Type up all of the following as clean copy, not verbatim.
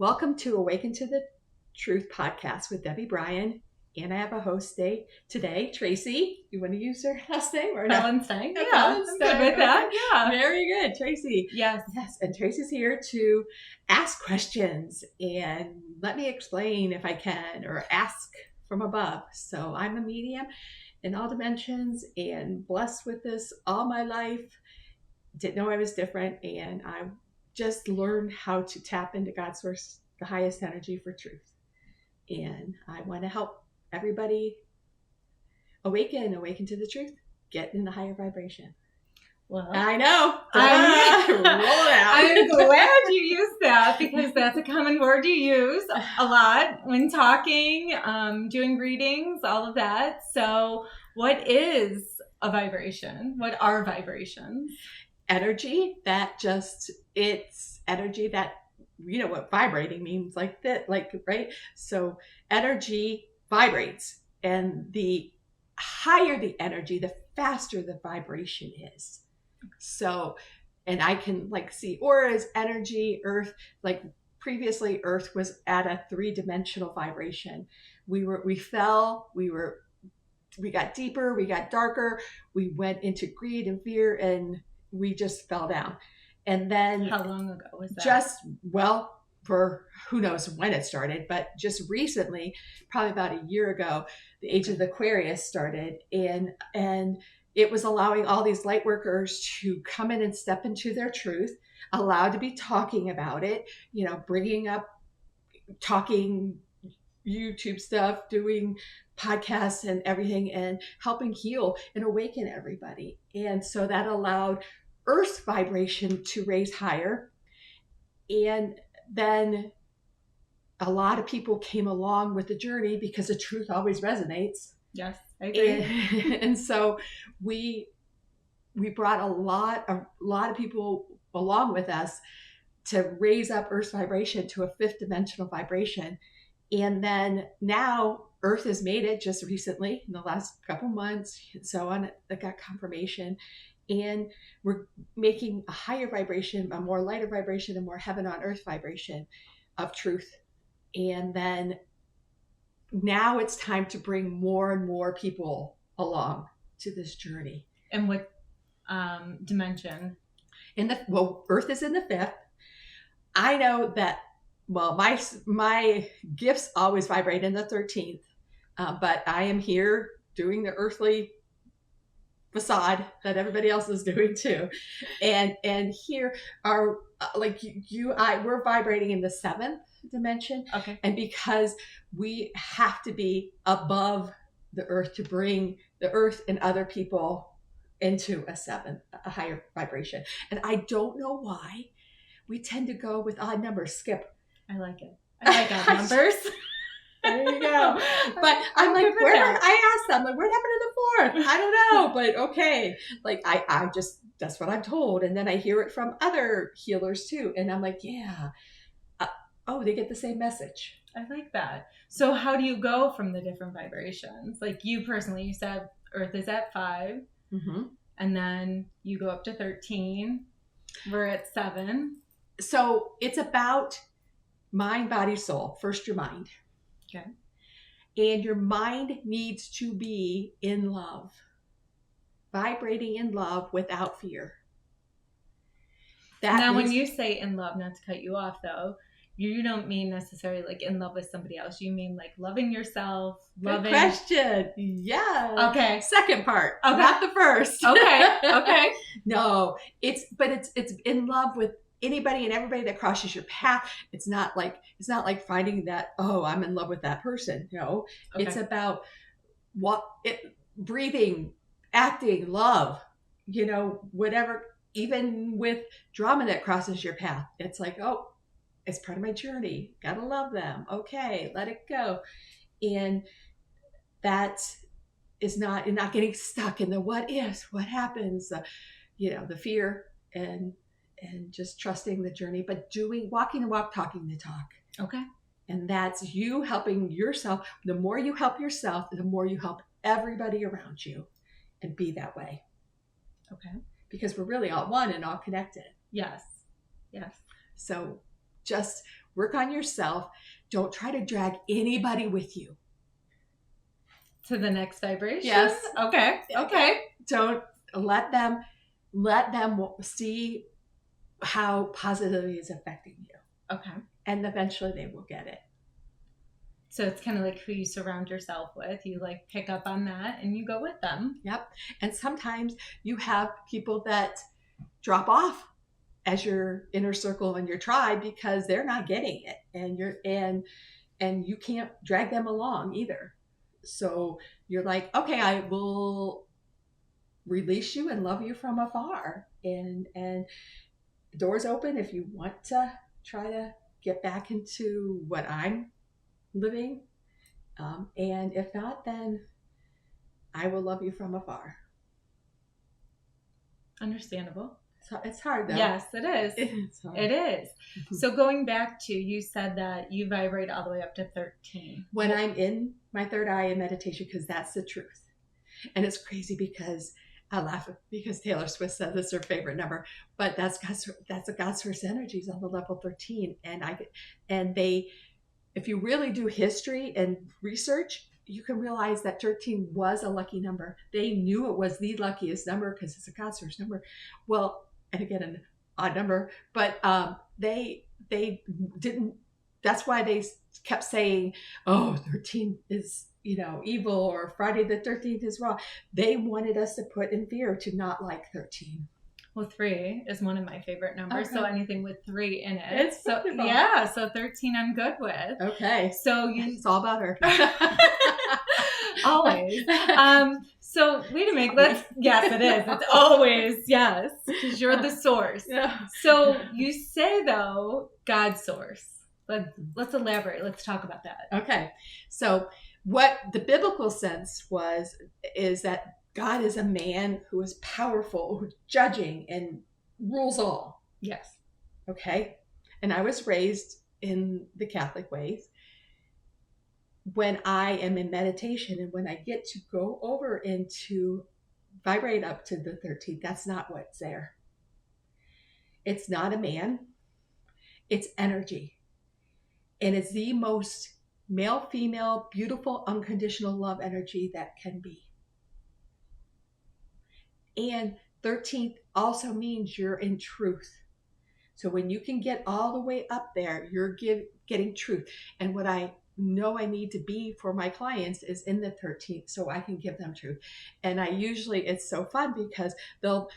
Welcome to Awaken to the Truth podcast with Debbie Bryan. And I have a host today, Tracy. You want to use her last name or not? Fellenstein. Yeah, Fellenstein. I'm good with that. Yeah. Very good, Tracy. Yes. Yes, and Tracy's here to ask questions and let me explain if I can, or ask from above. So I'm a medium in all dimensions and blessed with this all my life. Didn't know I was different, and I just learned how to tap into God's source, the highest energy for truth. And I want to help everybody awaken to the truth, get in the higher vibration. Well, I know. I'm, Roll it out. I'm glad you used that because that's a common word you use a lot when talking, doing readings, all of that. So what is a vibration? What are vibrations? Energy that it's energy that, you know what vibrating means, like that, like, right? So energy vibrates, and the higher the energy, the faster the vibration is. So, and I can like see auras, energy, earth, like previously earth was at a 3-dimensional vibration. We got deeper, we got darker, we went into greed and fear, and we just fell down. And then how long ago was that? For who knows when it started, but just recently, probably about a year ago, the age of the Aquarius started, and it was allowing all these light workers to come in and step into their truth, allowed to be talking about it, bringing up, talking YouTube stuff, doing podcasts and everything, and helping heal and awaken everybody. And so that allowed Earth's vibration to raise higher. And then a lot of people came along with the journey because the truth always resonates. Yes, I agree. And so we brought a lot of people along with us to raise up Earth's vibration to a 5th-dimensional vibration. And then now Earth has made it just recently in the last couple months and so on. I got confirmation, and we're making a higher vibration, a more lighter vibration, a more heaven on earth vibration of truth. And then now it's time to bring more and more people along to this journey. And what dimension? Earth is in the 5th. I know that. Well, my gifts always vibrate in the 13th, but I am here doing the earthly facade that everybody else is doing too, and here are we're vibrating in the 7th dimension. Okay. And because we have to be above the earth to bring the earth and other people into a higher vibration, and I don't know why we tend to go with odd numbers. Skip. I like it. I like odd numbers. There you go. But I'm like, I asked them, like, what happened to the 4th? I don't know, but okay. Like, I just, that's what I'm told. And then I hear it from other healers too. And I'm like, yeah. They get the same message. I like that. So how do you go from the different vibrations? Like you personally, you said Earth is at 5. Mm-hmm. And then you go up to 13. We're at 7. So it's about mind, body, soul. First, your mind. Okay. And your mind needs to be in love, vibrating in love without fear. When you say in love, not to cut you off though, you don't mean necessarily like in love with somebody else. You mean like loving yourself. Good question. Yeah. Okay. Second part. Okay. Not the first. Okay. No, it's in love with anybody and everybody that crosses your path. It's not like finding that, I'm in love with that person. No, okay. It's about breathing, acting, love, whatever, even with drama that crosses your path. It's like, it's part of my journey. Gotta love them. Okay, let it go. And that is not, you're not getting stuck in the what ifs, what happens, the fear, and just trusting the journey, but walking the walk, talking the talk. Okay. And that's you helping yourself. The more you help yourself, the more you help everybody around you, and be that way. Okay. Because we're really all one and all connected. Yes. So just Work on yourself. Don't try to drag anybody with you. To the next vibration? Yes. Okay. Don't let them see how positivity is affecting you. Okay. And eventually they will get it. So it's kind of like who you surround yourself with. You like pick up on that and you go with them. Yep. And sometimes you have people that drop off as your inner circle and your tribe because they're not getting it, and you can't drag them along either. So you're like, okay, I will release you and love you from afar, and doors open if you want to try to get back into what I'm living, and if not, then I will love you from afar. Understandable. So it's hard though. Yes, it is. It's hard. It is. So going back to, you said that you vibrate all the way up to 13. When I'm in my third eye in meditation, because that's the truth. And it's crazy because I laugh because Taylor Swift said it's her favorite number, but that's a God source energies on the level 13. And if you really do history and research, you can realize that 13 was a lucky number. They knew it was the luckiest number because it's a God source number. Well, and again, an odd number, but they didn't. That's why they kept saying, "Oh, 13 is evil," or "Friday the 13th is wrong." They wanted us to put in fear to not like 13. Well, 3 is one of my favorite numbers, Okay. So anything with 3 in it. It's so wonderful. Yeah, so 13 I'm good with. Okay. So it's all about her. Always. So wait a minute. Yes, it is. It's always, yes, because you're the source. Yeah. So you say, though, God source. Let's elaborate. Let's talk about that. Okay. So what the biblical sense is that God is a man who is powerful, who's judging and rules all. Yes. Okay. And I was raised in the Catholic ways. When I am in meditation and when I get to go over into vibrate up to the 13th, that's not what's there. It's not a man. It's energy. And it's the most male, female, beautiful, unconditional love energy that can be. And 13th also means you're in truth. So when you can get all the way up there, you're getting truth. And what I know I need to be for my clients is in the 13th so I can give them truth. And it's so fun because they'll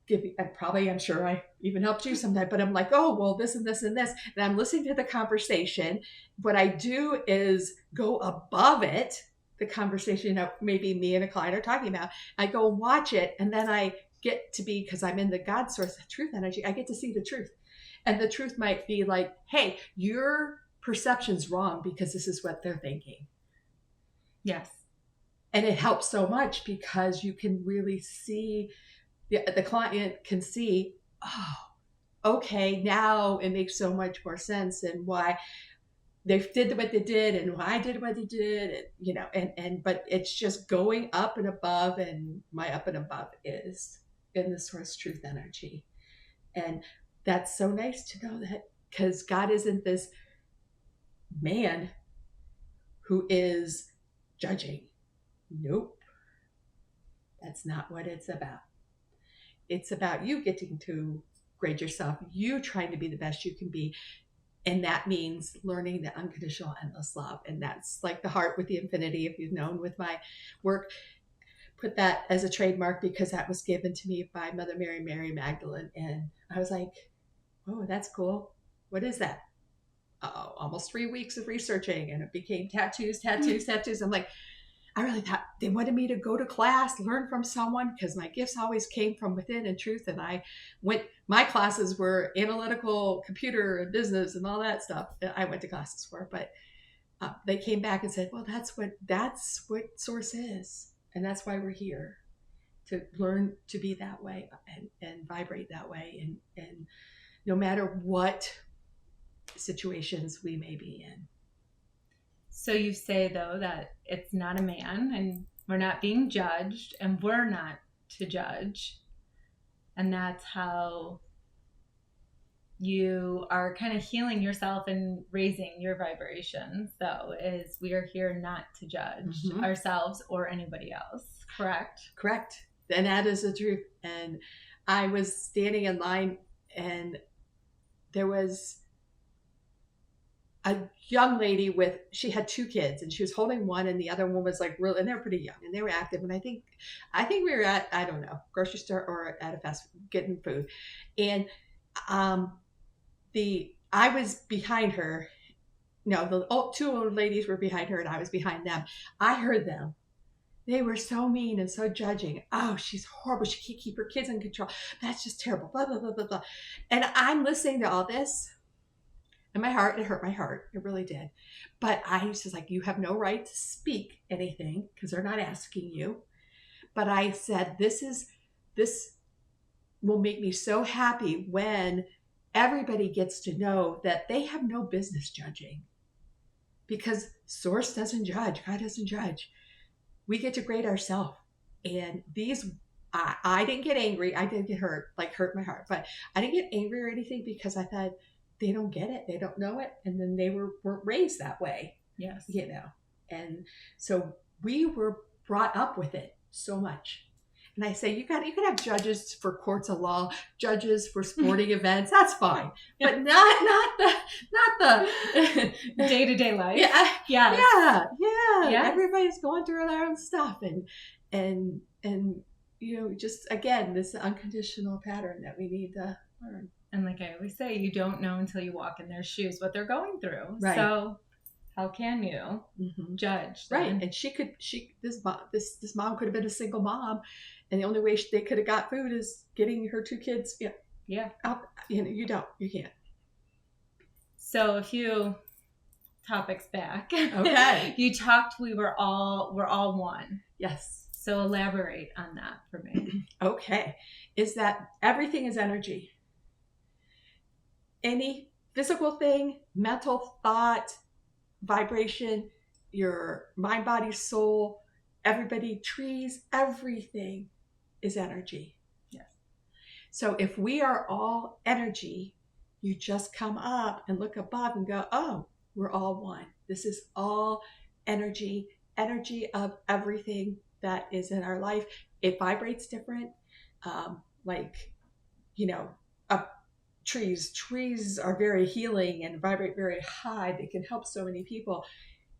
give you, and probably I'm sure I even helped you sometime, but I'm like, oh, well, this and this and this. And I'm listening to the conversation. What I do is go above it, the conversation maybe me and a client are talking about. I go watch it, and then I get to be, because I'm in the God source, the truth energy, I get to see the truth. And the truth might be like, hey, your perception's wrong because this is what they're thinking. Yes. And it helps so much because you can really see, the client can see, oh, okay, now it makes so much more sense, and why they did what they did and why I did what they did, and but it's just going up and above, and my up and above is in the source truth energy. And that's so nice to know that, because God isn't this man who is judging. Nope. That's not what it's about. It's about you getting to grade yourself, you trying to be the best you can be. And that means learning the unconditional endless love. And that's like the heart with the infinity, if you've known with my work. Put that as a trademark because that was given to me by Mother Mary Magdalene. And I was like, oh, that's cool. What is that? Almost 3 weeks of researching, and it became tattoos. I'm like, I really thought they wanted me to go to class, learn from someone, because my gifts always came from within and truth. And my classes were analytical, computer, and business, and all that stuff. I went to classes for, but they came back and said, well, that's what source is. And that's why we're here, to learn to be that way and vibrate that way. And no matter what situations we may be in. So you say, though, that it's not a man, and we're not being judged, and we're not to judge. And that's how you are kind of healing yourself and raising your vibration. So is we are here not to judge ourselves or anybody else. Correct. And that is the truth. And I was standing in line, and there was a young lady she had 2 kids, and she was holding one, and the other one was like real, and they were pretty young, and they were active. And I think we were at, I don't know, grocery store or at a fast food getting food. And I was behind her. No, the 2 old ladies were behind her, and I was behind them. I heard them. They were so mean and so judging. Oh, she's horrible. She can't keep her kids in control. That's just terrible. Blah, blah, blah, blah, blah. And I'm listening to all this, and my heart, it hurt my heart. It really did. But I was just like, you have no right to speak anything because they're not asking you. But I said, this will make me so happy when everybody gets to know that they have no business judging, because source doesn't judge. God doesn't judge. We get to grade ourselves. And I didn't get angry. I did get hurt my heart, but I didn't get angry or anything, because I thought, they don't get it. They don't know it. And then they weren't raised that way. Yes. And so we were brought up with it so much. And I say, you could have judges for courts of law, judges for sporting events. That's fine, but not the day-to-day life. Yeah. Everybody's going through their own stuff, and just again, this unconditional pattern that we need to learn. And like I always say, you don't know until you walk in their shoes what they're going through. Right. So how can you judge them? Right. And this mom could have been a single mom, and the only way they could have got food is getting her 2 kids. Out. You can't. So a few topics back. Okay. You talked, we're all one. Yes. So elaborate on that for me. Okay. Is that everything is energy. Any physical thing, mental thought, vibration, your mind, body, soul, everybody, trees, everything is energy. Yes. So if we are all energy, you just come up and look above and go, oh, we're all one. This is all energy of everything that is in our life. It vibrates different. Trees are very healing and vibrate very high. They can help so many people.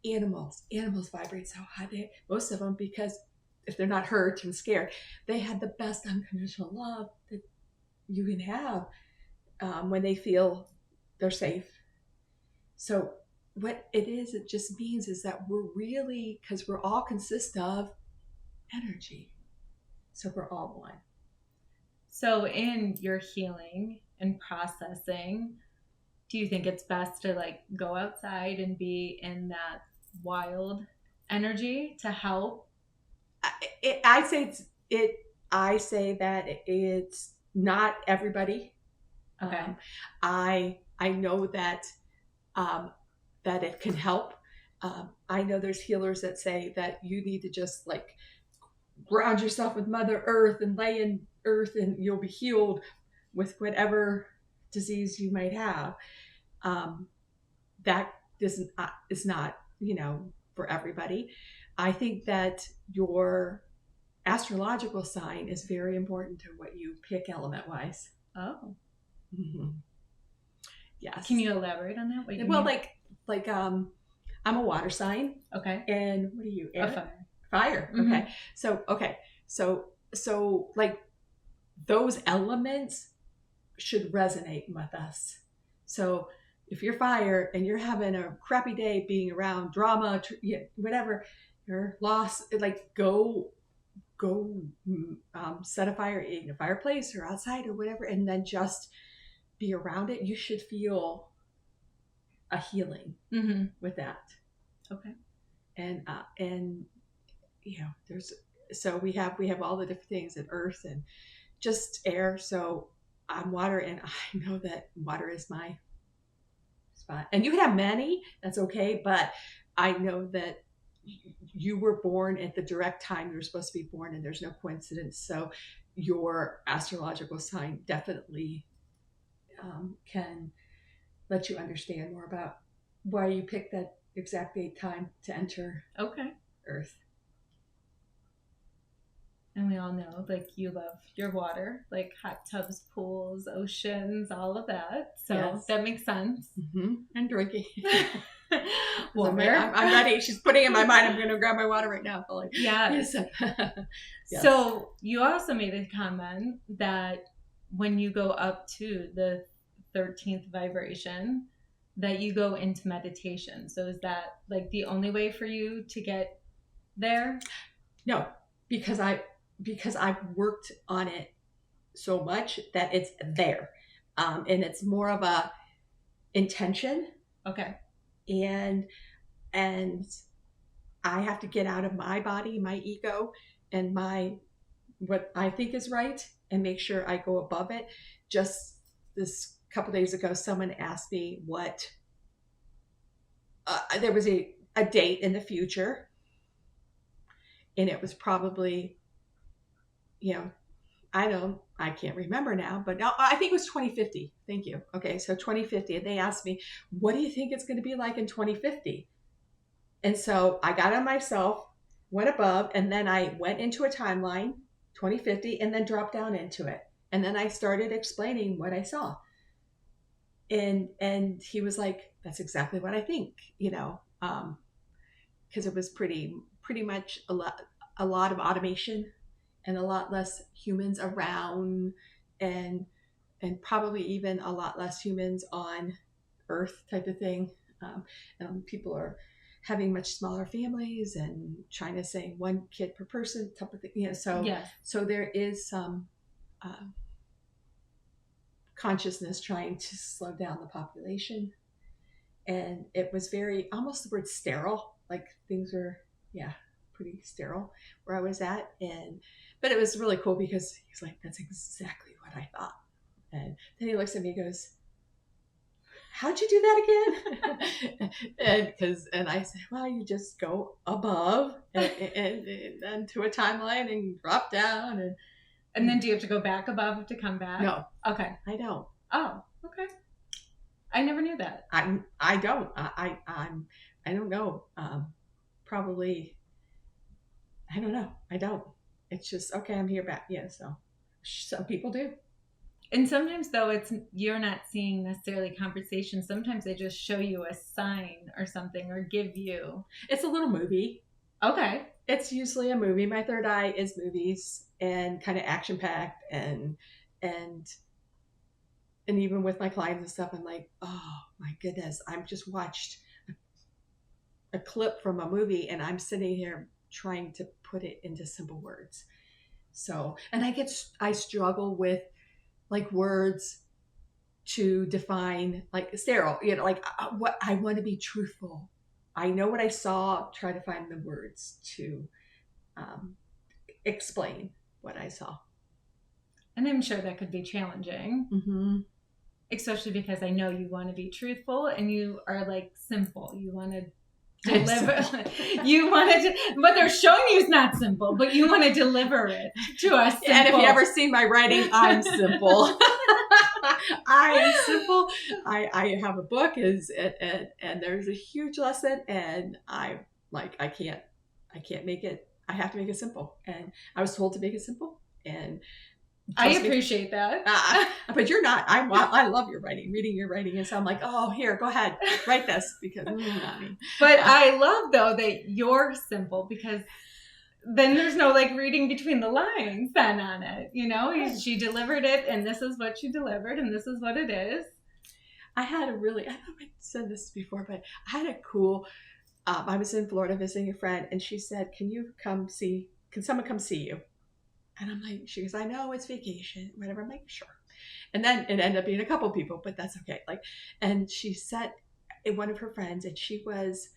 Animals vibrate so high. Most of them, because if they're not hurt and scared, they have the best unconditional love that you can have when they feel they're safe. So what it just means is that we're really, because we're all consist of energy. So we're all one. So in your healing and processing, do you think it's best to go outside and be in that wild energy to help? I say that it's not everybody. Okay. I know that it can help. I know there's healers that say that you need to just ground yourself with Mother Earth and lay in earth, and you'll be healed with whatever disease you might have. That is not, for everybody. I think that your astrological sign is very important to what you pick element-wise. Oh. Mm-hmm. Yes. Can you elaborate on that? I'm a water sign. Okay. And what are you? A fire. Fire. Mm-hmm. Okay. So those elements should resonate with us. So if you're fire and you're having a crappy day being around drama, whatever, you're lost, go set a fire in a fireplace or outside or whatever, and then just be around it. You should feel a healing with that. Okay. And we have all the different things, and earth and just air. So I'm water, and I know that water is my spot. And you can have many, that's okay, but I know that you were born at the direct time you were supposed to be born, and there's no coincidence. So your astrological sign definitely can let you understand more about why you picked that exact date time to enter Okay. Earth. And we all know, like, you love your water, like hot tubs, pools, oceans, all of that. So Yes. that makes sense. Mm-hmm. And drinking. Water. I'm ready. She's putting in my mind, I'm going to grab my water right now. Like, yes. Yes. So you also made a comment that when you go up to the 13th vibration, that you go into meditation. So is that like the only way for you to get there? No, because I've worked on it so much that it's there, and it's more of a intention. Okay. And I have to get out of my body, my ego, and my what I think is right, and make sure I go above it. Just this couple days ago, someone asked me what there was a date in the future, and it was probably, I can't remember now, but no, I think it was 2050. Thank you. Okay, so 2050, and they asked me, what do you think it's going to be like in 2050? And so I got on myself, went above, and then I went into a timeline, 2050, and then dropped down into it. And then I started explaining what I saw. And he was like, that's exactly what I think, because it was pretty much a lot of automation and a lot less humans around, and probably even a lot less humans on Earth type of thing. And people are having much smaller families, and China saying 1 kid per person type of thing. So Yes. so there is some consciousness trying to slow down the population, and it was very almost the word sterile, like things are pretty sterile where I was at. But it was really cool because he's like, that's exactly what I thought. And then he looks at me and goes, how'd you do that again? and I said, well, you just go above and to a timeline and drop down. And then do you have to go back above to come back? No. Okay. I don't. Oh, okay. I never knew that. I don't. I don't know. Probably. I don't know. I don't. It's just, okay, I'm here back. Yeah. So some people do. And sometimes, though, you're not seeing necessarily conversation. Sometimes they just show you a sign or something, or give you. It's a little movie. Okay. It's usually a movie. My third eye is movies, and kind of action packed, and even with my clients and stuff, I'm like, oh my goodness, I've just watched a clip from a movie, and I'm sitting here trying to put it into simple words. So, and I struggle with like words to define, like sterile, like what I want to be truthful. I know what I saw, try to find the words to explain what I saw. And I'm sure that could be challenging. Mm-hmm. Especially because I know you want to be truthful, and you are like simple. You want to deliver. You want to, what they're showing you is not simple, but you want to deliver it to us. Simple. And if you ever seen my writing, I'm simple. I am simple. I have a book, and there's a huge lesson, and I can't make it. I have to make it simple, and I was told to make it simple, and I appreciate that. But you're not. I love your writing, reading your writing, and so I'm like, oh, here, go ahead, write this, because not me. But I love, though, that you're simple, because then there's no like reading between the lines then on it. She delivered it, and this is what she delivered, and this is what it is. I know I said this before, but I had a cool. I was in Florida visiting a friend, and she said, can someone come see you? And I'm like, she goes, I know it's vacation, whatever. I'm like, sure. And then it ended up being a couple people, but that's okay. And she said, one of her friends, and she was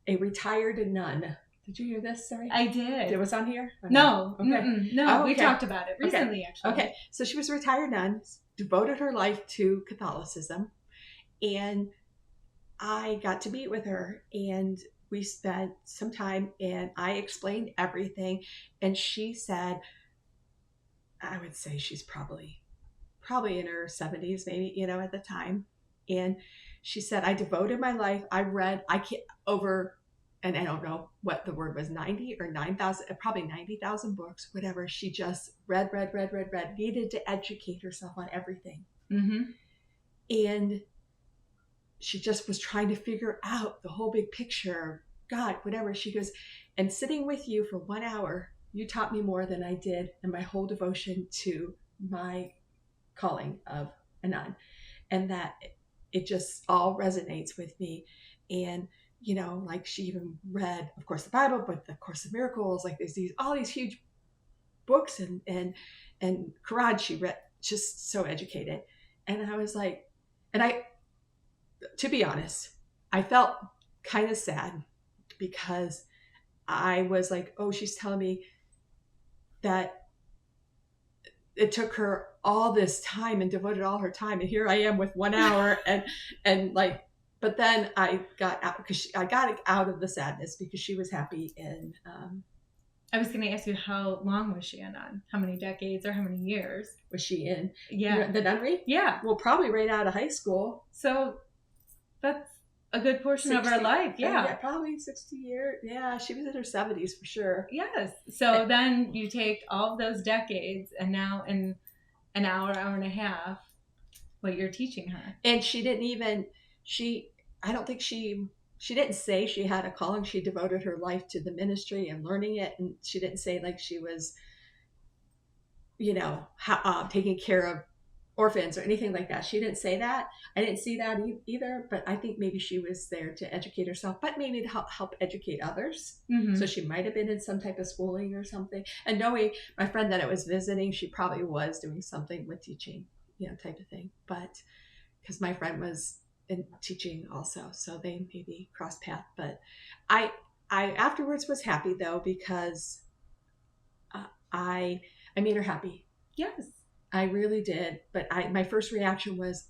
a retired nun. Did you hear this? Sorry, I did. It was on here. Okay. No, okay, no, we talked about it recently, actually. Okay, so she was a retired nun, devoted her life to Catholicism, and I got to meet with her, and we spent some time, and I explained everything, and she said, I would say she's probably probably in her 70s, maybe, at the time. And she said, I devoted my life. I read, I can't over, and I don't know what the word was, 90 or 9,000, probably 90,000 books, whatever. She just read, needed to educate herself on everything. Mm-hmm. And she just was trying to figure out the whole big picture, God, whatever. She goes, and sitting with you for 1 hour, you taught me more than I did in my whole devotion to my calling of a nun. And that it just all resonates with me. And, like she even read, of course, the Bible, but the Course of Miracles, like there's all these huge books and Quran she read, just so educated. And I was like, to be honest, I felt kind of sad because I was like, oh, she's telling me that it took her all this time and devoted all her time, and here I am with 1 hour and like, but then I got out because I got out of the sadness because she was happy. And I was going to ask you, how long was she in on? How many decades or how many years was she in? Yeah, the nunnery. Yeah, well, probably right out of high school. So that's a good portion 60, of her life. Yeah, probably 60 years. Yeah, she was in her 70s for sure. Yes. So then you take all of those decades, and now in an hour and a half, what you're teaching her. And she didn't even. I don't think she didn't say she had a calling. She devoted her life to the ministry and learning it, and she didn't say like she was, taking care of orphans or anything like that. She didn't say that. I didn't see that either, but I think maybe she was there to educate herself, but maybe to help educate others. Mm-hmm. So she might have been in some type of schooling or something. And knowing my friend that I was visiting, she probably was doing something with teaching, type of thing. But because my friend was in teaching also, so they maybe crossed paths. But I afterwards was happy though, because I made her happy. Yes. I really did. But my first reaction was,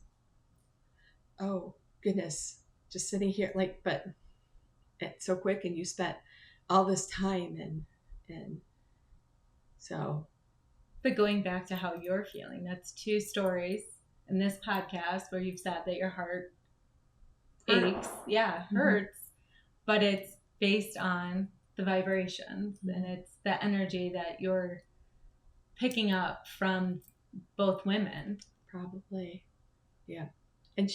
oh goodness, just sitting here, like, but it's so quick and you spent all this time and so. But going back to how you're feeling, that's 2 stories in this podcast where you've said that your heart aches. Yeah, hurts. Mm-hmm. But it's based on the vibrations, mm-hmm. and it's the energy that you're picking up from both women. Probably. Yeah. And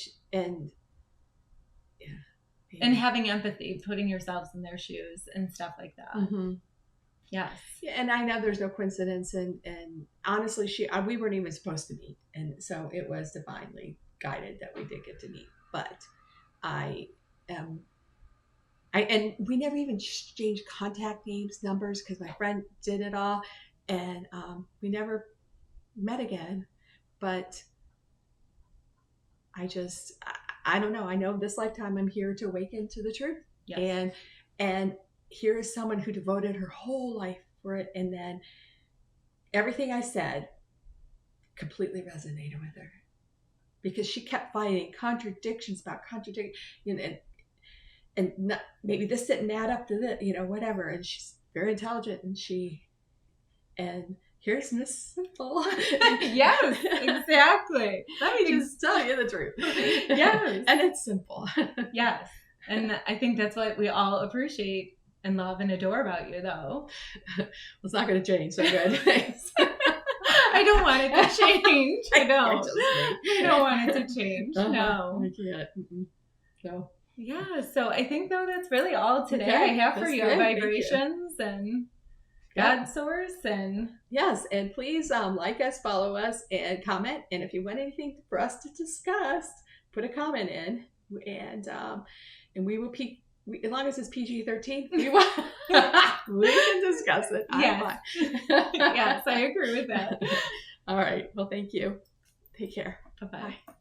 yeah. Maybe. And having empathy, putting yourselves in their shoes and stuff like that. Mm-hmm. Yes. Yeah, and I know there's no coincidence, and honestly, we weren't even supposed to meet, and so it was divinely guided that we did get to meet. But and we never even exchanged contact names, numbers, because my friend did it all, and we never met again. But I don't know. I know this lifetime I'm here to awaken to the truth. Yes. And here is someone who devoted her whole life for it, and then everything I said completely resonated with her, because she kept finding contradictions about contradiction, and not, maybe this didn't add up to this, whatever. And she's very intelligent, and here's Miss Simple. Yes, exactly. Let me just tell you the truth. Yes. And it's simple. Yes. And I think that's what we all appreciate and love and adore about you, though. Well, it's not going to change, so good. I don't want it to change. I don't want it to change. Uh-huh. No. I can't. Mm-mm. No. Yeah, so I think, though, that's really all today I have for you. Vibrations and God source. And yes, and please like us, follow us, and comment. And if you want anything for us to discuss, put a comment in, and we will as long as it's PG-13, we can discuss it. Yes. Yes, I agree with that. All right. Well, thank you. Take care. Bye-bye. Bye.